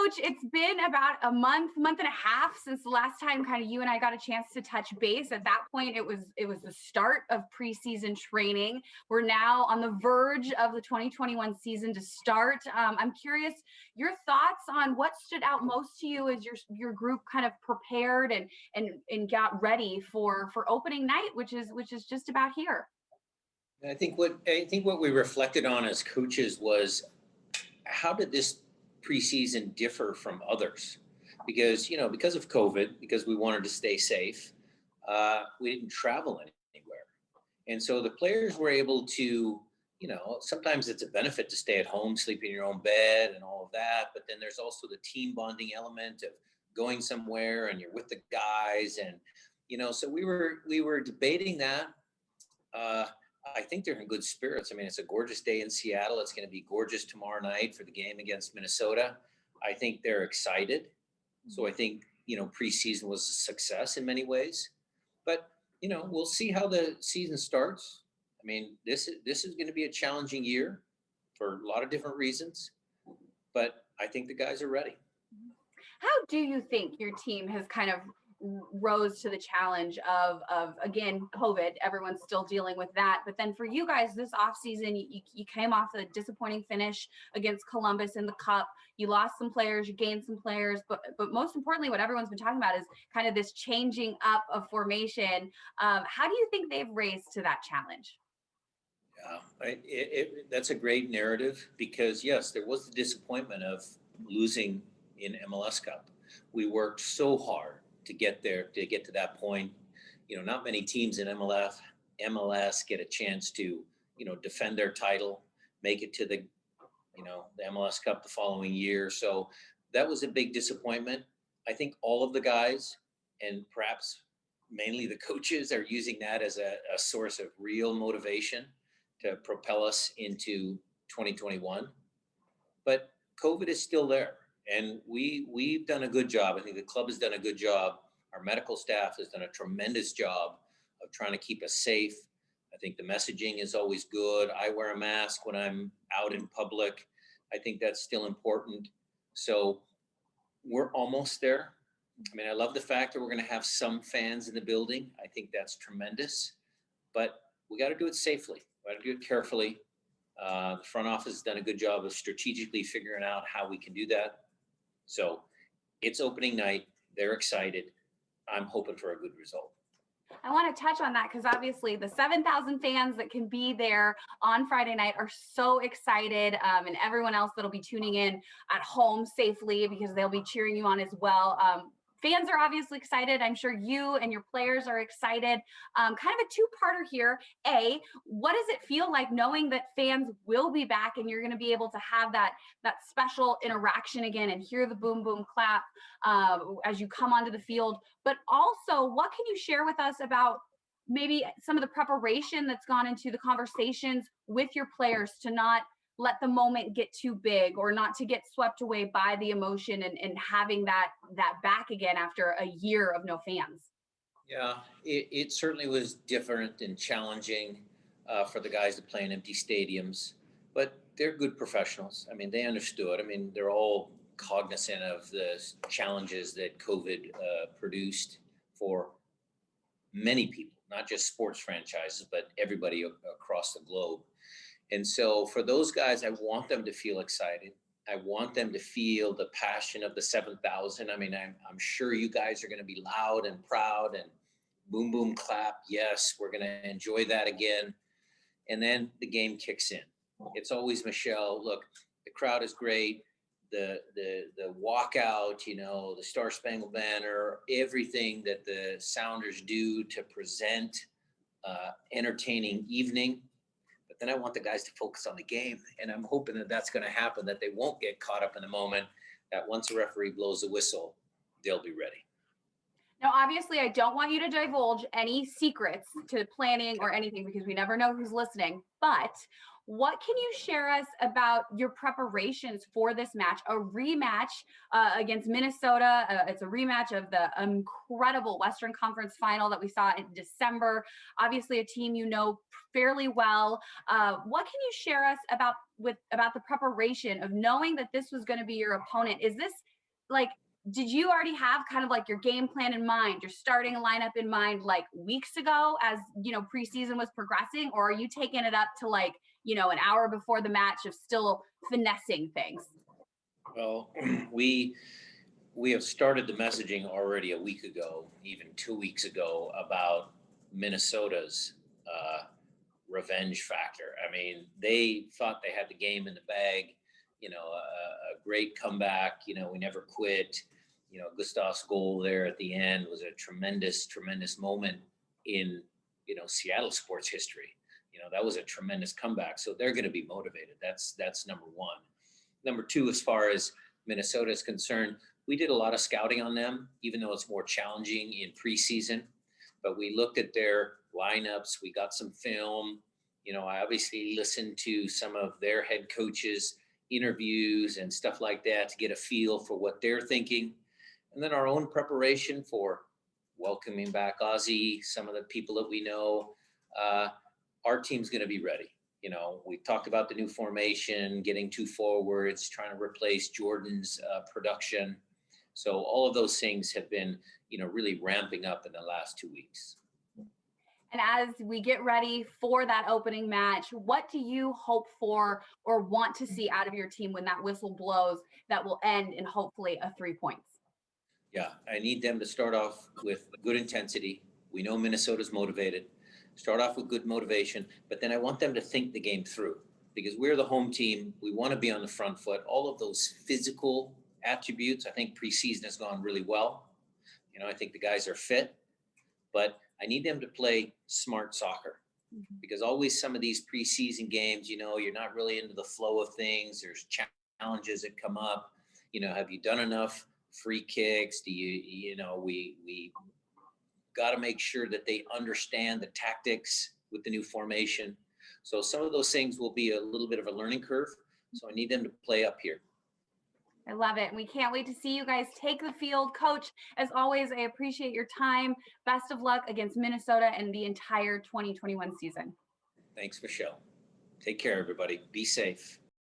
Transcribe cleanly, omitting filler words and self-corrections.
Coach, it's been about a month and a half since the last time kind of you and I got a chance to touch base. At that point, it was the start of preseason training. We're now on the verge of the 2021 season to start. I'm curious your thoughts on what stood out most to you as your group kind of prepared and got ready for opening night, which is just about here. I think what we reflected on as coaches was, how did this preseason differ from others? Because of COVID, because we wanted to stay safe, we didn't travel anywhere, and so the players were able to, sometimes it's a benefit to stay at home, sleep in your own bed, and all of that. But then there's also the team bonding element of going somewhere and you're with the guys, and so we were debating that. I think they're in good spirits. I mean, it's a gorgeous day in Seattle. It's going to be gorgeous tomorrow night for the game against Minnesota. I think they're excited. So I think, preseason was a success in many ways. But, we'll see how the season starts. I mean, this is going to be a challenging year for a lot of different reasons. But I think the guys are ready. How do you think your team has kind of rose to the challenge of again, COVID? Everyone's still dealing with that. But then for you guys this offseason, you came off a disappointing finish against Columbus in the Cup. You lost some players, you gained some players, but most importantly, what everyone's been talking about is kind of this changing up of formation. How do you think they've raised to that challenge? Yeah, that's a great narrative, because yes, there was the disappointment of losing in MLS Cup. We worked so hard to get there, to get to that point. Not many teams in MLS get a chance to, defend their title, make it to the MLS Cup the following year. So that was a big disappointment. I think all of the guys, and perhaps mainly the coaches, are using that as a source of real motivation to propel us into 2021. But COVID is still there. And we've done a good job. I think the club has done a good job. Our medical staff has done a tremendous job of trying to keep us safe. I think the messaging is always good. I wear a mask when I'm out in public. I think that's still important. So we're almost there. I mean, I love the fact that we're going to have some fans in the building. I think that's tremendous. But we got to do it safely. We got to do it carefully. The front office has done a good job of strategically figuring out how we can do that. So it's opening night. They're excited. I'm hoping for a good result. I want to touch on that because obviously the 7,000 fans that can be there on Friday night are so excited, and everyone else that'll be tuning in at home safely because they'll be cheering you on as well. Fans are obviously excited. I'm sure you and your players are excited. Kind of a two-parter here. A, what does it feel like knowing that fans will be back and you're going to be able to have that special interaction again and hear the boom, boom, clap as you come onto the field? But also, what can you share with us about maybe some of the preparation that's gone into the conversations with your players to not let the moment get too big or not to get swept away by the emotion and having that back again after a year of no fans? Yeah, it certainly was different and challenging for the guys to play in empty stadiums, but they're good professionals. I mean, they understood. I mean, they're all cognizant of the challenges that COVID produced for many people, not just sports franchises, but everybody across the globe. And so for those guys, I want them to feel excited. I want them to feel the passion of the 7,000. I mean, I'm sure you guys are going to be loud and proud and boom, boom, clap. Yes, we're going to enjoy that again. And then the game kicks in. It's always, Michelle, look, the crowd is great. The walkout, the Star Spangled Banner, everything that the Sounders do to present entertaining evening. But then I want the guys to focus on the game, and I'm hoping that that's going to happen, that they won't get caught up in the moment, that once a referee blows the whistle, they'll be ready. Now, obviously, I don't want you to divulge any secrets to planning or anything because we never know who's listening. But What can you share us about your preparations for this match? A rematch against Minnesota. It's a rematch of the incredible Western Conference final that we saw in December. Obviously, a team you know fairly well. What can you share us about the preparation of knowing that this was going to be your opponent? Is this like, did you already have kind of like your game plan in mind, your starting lineup in mind, like weeks ago as, you know, preseason was progressing, or are you taking it up to like, you know, an hour before the match of still finessing things? Well, we have started the messaging already a week ago, even 2 weeks ago, about Minnesota's revenge factor. I mean, they thought they had the game in the bag. You know, a great comeback. You know, we never quit. You know, Gustav's goal there at the end was a tremendous, tremendous moment in, you know, Seattle sports history. You know, that was a tremendous comeback. So they're going to be motivated. That's number one. Number two, as far as Minnesota is concerned, we did a lot of scouting on them, even though it's more challenging in preseason. But we looked at their lineups. We got some film. You know, I obviously listened to some of their head coaches' interviews and stuff like that to get a feel for what they're thinking. And then our own preparation for welcoming back Ozzy, some of the people that we know. Our team's going to be ready. You know, we talked about the new formation, getting 2 forwards, trying to replace Jordan's production. So all of those things have been, you know, really ramping up in the last 2 weeks. And as we get ready for that opening match, what do you hope for or want to see out of your team when that whistle blows that will end in hopefully a 3 points? Yeah, I need them to start off with good intensity. We know Minnesota's motivated. Start off with good motivation, but then I want them to think the game through because we're the home team. We want to be on the front foot. All of those physical attributes, I think preseason has gone really well. You know, I think the guys are fit, but I need them to play smart soccer because always some of these preseason games, you know, you're not really into the flow of things. There's challenges that come up. You know, have you done enough free kicks? Do you know, we got to make sure that they understand the tactics with the new formation. So some of those things will be a little bit of a learning curve. So I need them to play up here. I love it. And we can't wait to see you guys take the field. Coach, as always, I appreciate your time. Best of luck against Minnesota and the entire 2021 season. Thanks, Michelle. Take care, everybody. Be safe.